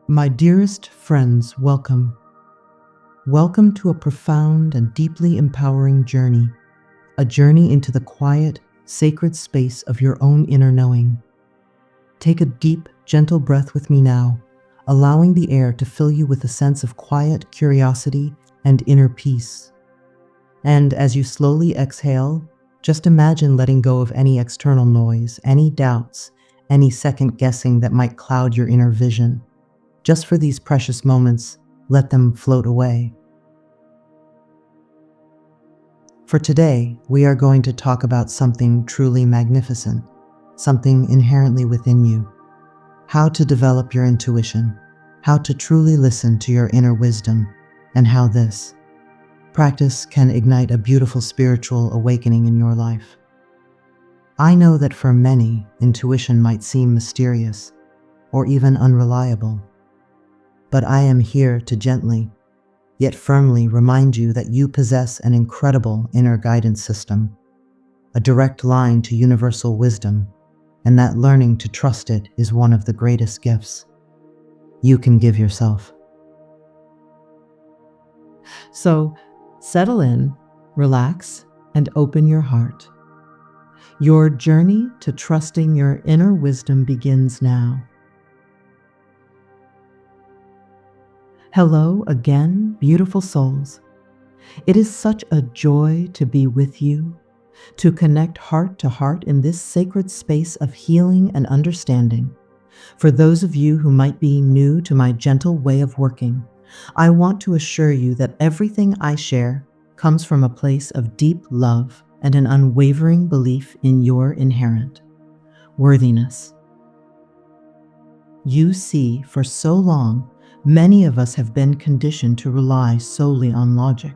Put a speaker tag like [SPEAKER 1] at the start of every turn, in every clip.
[SPEAKER 1] My dearest friends, welcome. Welcome to a profound and deeply empowering journey, a journey into the quiet, sacred space of your own inner knowing. Take a deep, gentle breath with me now, allowing the air to fill you with a sense of quiet curiosity and inner peace. And as you slowly exhale, just imagine letting go of any external noise, any doubts, any second guessing that might cloud your inner vision. Just for these precious moments, let them float away. For today, we are going to talk about something truly magnificent, something inherently within you. How to develop your intuition, how to truly listen to your inner wisdom, and how this practice can ignite a beautiful spiritual awakening in your life. I know that for many, intuition might seem mysterious or even unreliable. But I am here to gently, yet firmly remind you that you possess an incredible inner guidance system, a direct line to universal wisdom, and that learning to trust it is one of the greatest gifts you can give yourself. So, settle in, relax, and open your heart. Your journey to trusting your inner wisdom begins now. Hello again, beautiful souls. It is such a joy to be with you, to connect heart to heart in this sacred space of healing and understanding. For those of you who might be new to my gentle way of working, I want to assure you that everything I share comes from a place of deep love and an unwavering belief in your inherent worthiness. You see, for so long, many of us have been conditioned to rely solely on logic,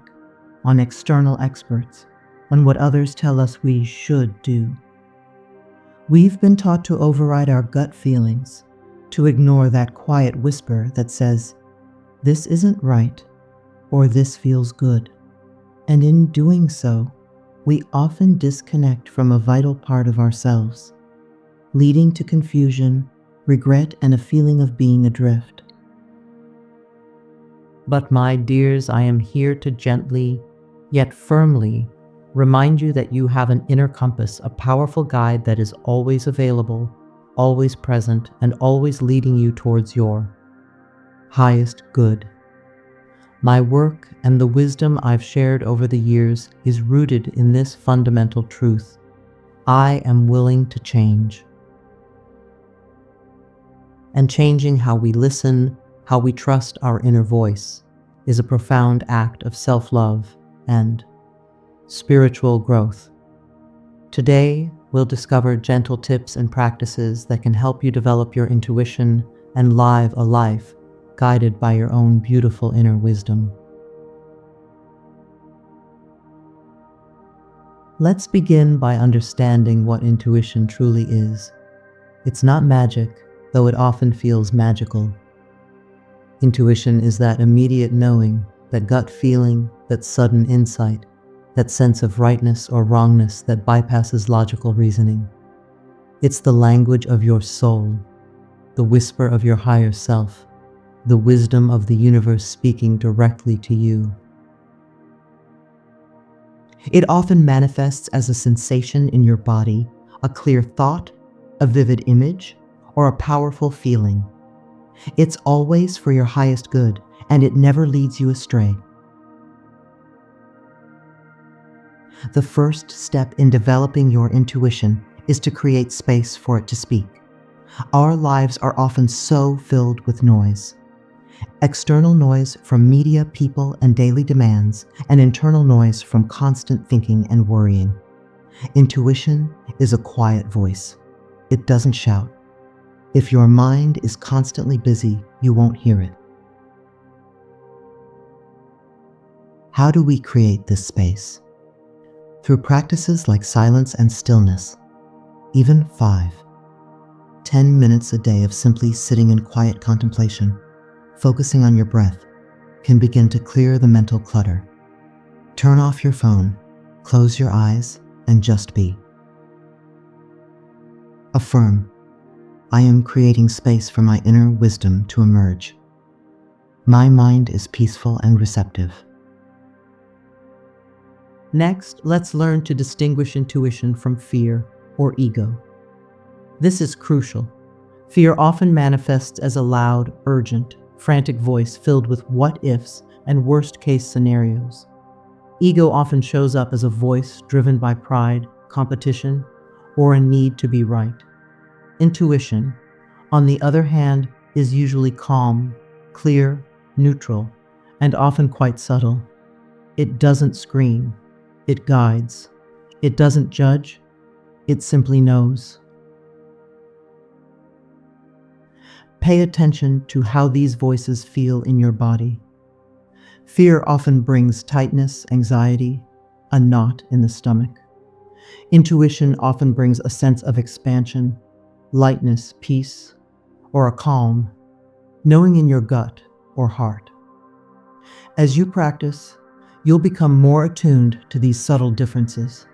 [SPEAKER 1] on external experts, on what others tell us we should do. We've been taught to override our gut feelings, to ignore that quiet whisper that says, "This isn't right," or "This feels good." And in doing so, we often disconnect from a vital part of ourselves, leading to confusion, regret, and a feeling of being adrift. But my dears, I am here to gently, yet firmly, remind you that you have an inner compass, a powerful guide that is always available, always present, and always leading you towards your highest good. My work and the wisdom I've shared over the years is rooted in this fundamental truth. I am willing to change. And changing how we listen, how we trust our inner voice, is a profound act of self-love and spiritual growth. Today, we'll discover gentle tips and practices that can help you develop your intuition and live a life guided by your own beautiful inner wisdom. Let's begin by understanding what intuition truly is. It's not magic, though it often feels magical. Intuition is that immediate knowing, that gut feeling, that sudden insight, that sense of rightness or wrongness that bypasses logical reasoning. It's the language of your soul, the whisper of your higher self, the wisdom of the universe speaking directly to you. It often manifests as a sensation in your body, a clear thought, a vivid image, or a powerful feeling. It's always for your highest good, and it never leads you astray. The first step in developing your intuition is to create space for it to speak. Our lives are often so filled with noise. External noise from media, people, and daily demands, and internal noise from constant thinking and worrying. Intuition is a quiet voice. It doesn't shout. If your mind is constantly busy, you won't hear it. How do we create this space? Through practices like silence and stillness. Even 5-10 minutes a day of simply sitting in quiet contemplation, focusing on your breath, can begin to clear the mental clutter. Turn off your phone, close your eyes, and just be. Affirm, I am creating space for my inner wisdom to emerge. My mind is peaceful and receptive. Next, let's learn to distinguish intuition from fear or ego. This is crucial. Fear often manifests as a loud, urgent, frantic voice filled with what-ifs and worst-case scenarios. Ego often shows up as a voice driven by pride, competition, or a need to be right. Intuition, on the other hand, is usually calm, clear, neutral, and often quite subtle. It doesn't scream. It guides. It doesn't judge. It simply knows. Pay attention to how these voices feel in your body. Fear often brings tightness, anxiety, a knot in the stomach. Intuition often brings a sense of expansion, lightness, peace, or a calm, knowing in your gut or heart. As you practice, you'll become more attuned to these subtle differences.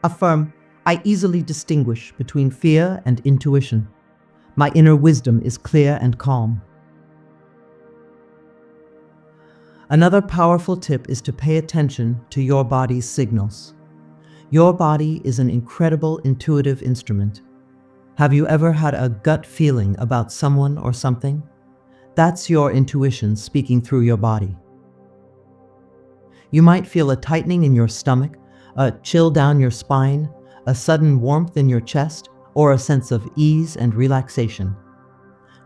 [SPEAKER 1] Affirm, I easily distinguish between fear and intuition. My inner wisdom is clear and calm. Another powerful tip is to pay attention to your body's signals. Your body is an incredible intuitive instrument. Have you ever had a gut feeling about someone or something? That's your intuition speaking through your body. You might feel a tightening in your stomach, a chill down your spine, a sudden warmth in your chest, or a sense of ease and relaxation.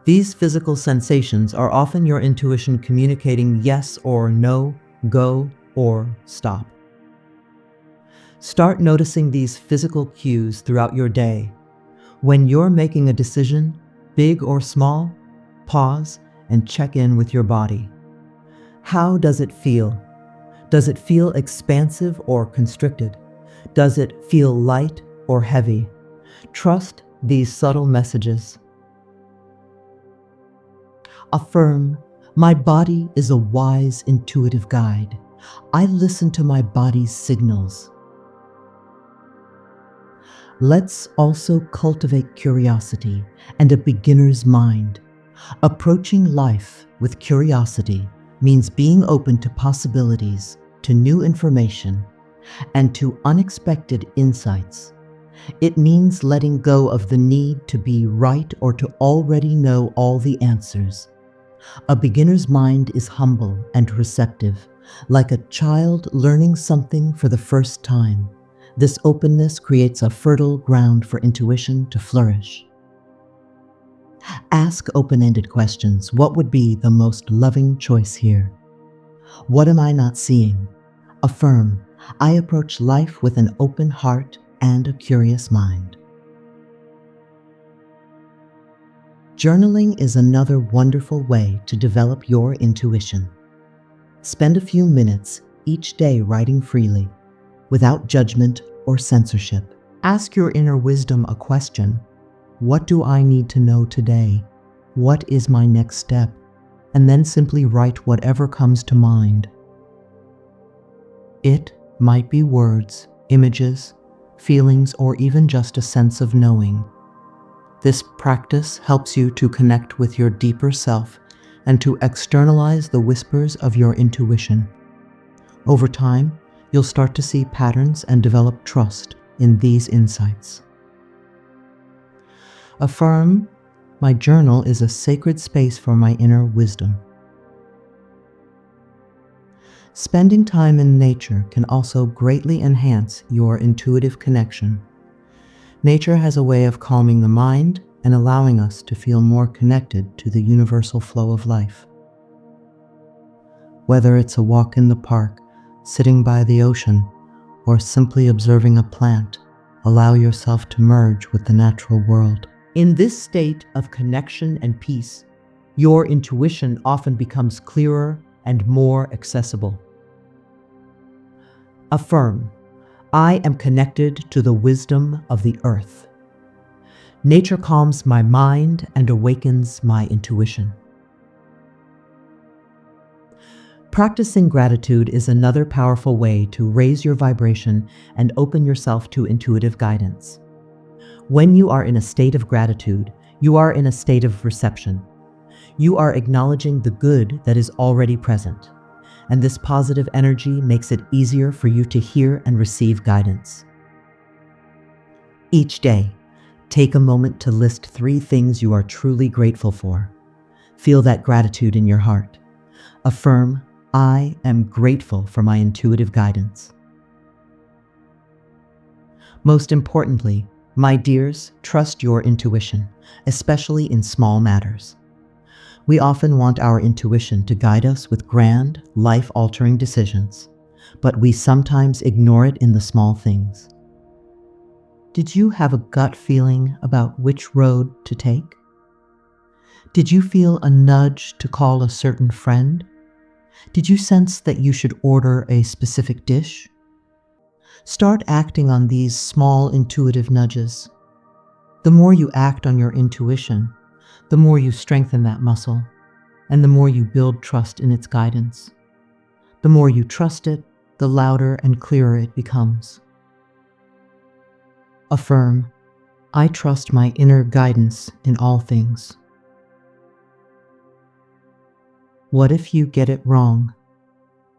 [SPEAKER 1] These physical sensations are often your intuition communicating yes or no, go or stop. Start noticing these physical cues throughout your day. When you're making a decision, big or small, pause and check in with your body. How does it feel? Does it feel expansive or constricted? Does it feel light or heavy? Trust these subtle messages. Affirm, my body is a wise, intuitive guide. I listen to my body's signals. Let's also cultivate curiosity and a beginner's mind. Approaching life with curiosity means being open to possibilities, to new information, and to unexpected insights. It means letting go of the need to be right or to already know all the answers. A beginner's mind is humble and receptive, like a child learning something for the first time. This openness creates a fertile ground for intuition to flourish. Ask open-ended questions. What would be the most loving choice here? What am I not seeing? Affirm, I approach life with an open heart and a curious mind. Journaling is another wonderful way to develop your intuition. Spend a few minutes each day writing freely, without judgment or censorship. Ask your inner wisdom a question. What do I need to know today? What is my next step? And then simply write whatever comes to mind. It might be words, images, feelings, or even just a sense of knowing. This practice helps you to connect with your deeper self and to externalize the whispers of your intuition. Over time, you'll start to see patterns and develop trust in these insights. Affirm, my journal is a sacred space for my inner wisdom. Spending time in nature can also greatly enhance your intuitive connection. Nature has a way of calming the mind and allowing us to feel more connected to the universal flow of life. Whether it's a walk in the park, sitting by the ocean, or simply observing a plant, allow yourself to merge with the natural world. In this state of connection and peace, your intuition often becomes clearer and more accessible. Affirm, I am connected to the wisdom of the earth. Nature calms my mind and awakens my intuition. Practicing gratitude is another powerful way to raise your vibration and open yourself to intuitive guidance. When you are in a state of gratitude, you are in a state of reception. You are acknowledging the good that is already present, and this positive energy makes it easier for you to hear and receive guidance. Each day, take a moment to list 3 things you are truly grateful for. Feel that gratitude in your heart. Affirm, "I am grateful for my intuitive guidance." Most importantly, my dears, trust your intuition, especially in small matters. We often want our intuition to guide us with grand, life-altering decisions, but we sometimes ignore it in the small things. Did you have a gut feeling about which road to take? Did you feel a nudge to call a certain friend? Did you sense that you should order a specific dish? Start acting on these small intuitive nudges. The more you act on your intuition, the more you strengthen that muscle, and the more you build trust in its guidance. The more you trust it, the louder and clearer it becomes. Affirm, "I trust my inner guidance in all things." What if you get it wrong?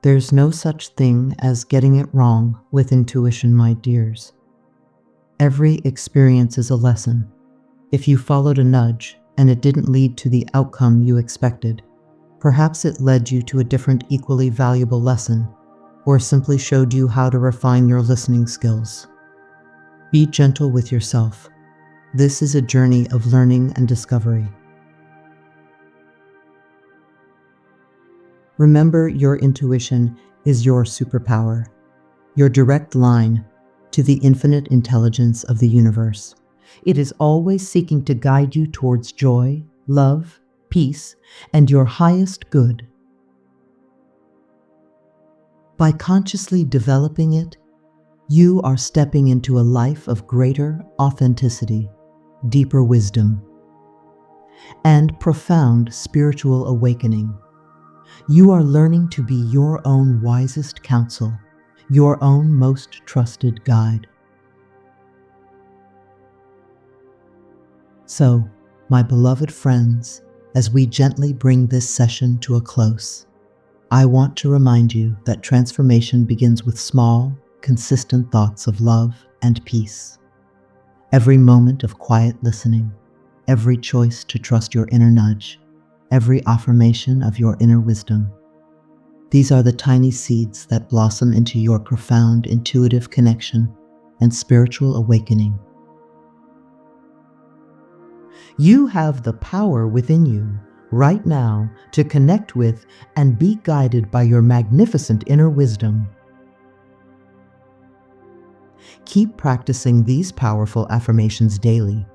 [SPEAKER 1] There's no such thing as getting it wrong with intuition, my dears. Every experience is a lesson. If you followed a nudge and it didn't lead to the outcome you expected, perhaps it led you to a different equally valuable lesson, or simply showed you how to refine your listening skills. Be gentle with yourself. This is a journey of learning and discovery. Remember, your intuition is your superpower, your direct line to the infinite intelligence of the universe. It is always seeking to guide you towards joy, love, peace, and your highest good. By consciously developing it, you are stepping into a life of greater authenticity, deeper wisdom, and profound spiritual awakening. You are learning to be your own wisest counsel, your own most trusted guide. So, my beloved friends, as we gently bring this session to a close, I want to remind you that transformation begins with small, consistent thoughts of love and peace. Every moment of quiet listening, every choice to trust your inner nudge, every affirmation of your inner wisdom. These are the tiny seeds that blossom into your profound intuitive connection and spiritual awakening. You have the power within you right now to connect with and be guided by your magnificent inner wisdom. Keep practicing these powerful affirmations daily.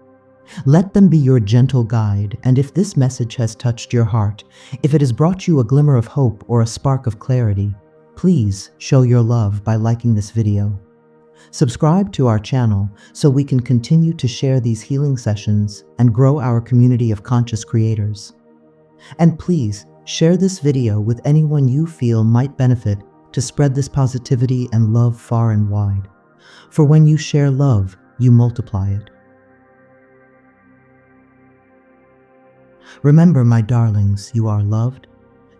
[SPEAKER 1] Let them be your gentle guide, and if this message has touched your heart, if it has brought you a glimmer of hope or a spark of clarity, please show your love by liking this video. Subscribe to our channel so we can continue to share these healing sessions and grow our community of conscious creators. And please share this video with anyone you feel might benefit to spread this positivity and love far and wide. For when you share love, you multiply it. Remember, my darlings, you are loved,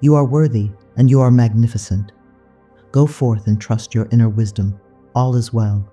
[SPEAKER 1] you are worthy, and you are magnificent. Go forth and trust your inner wisdom. All is well.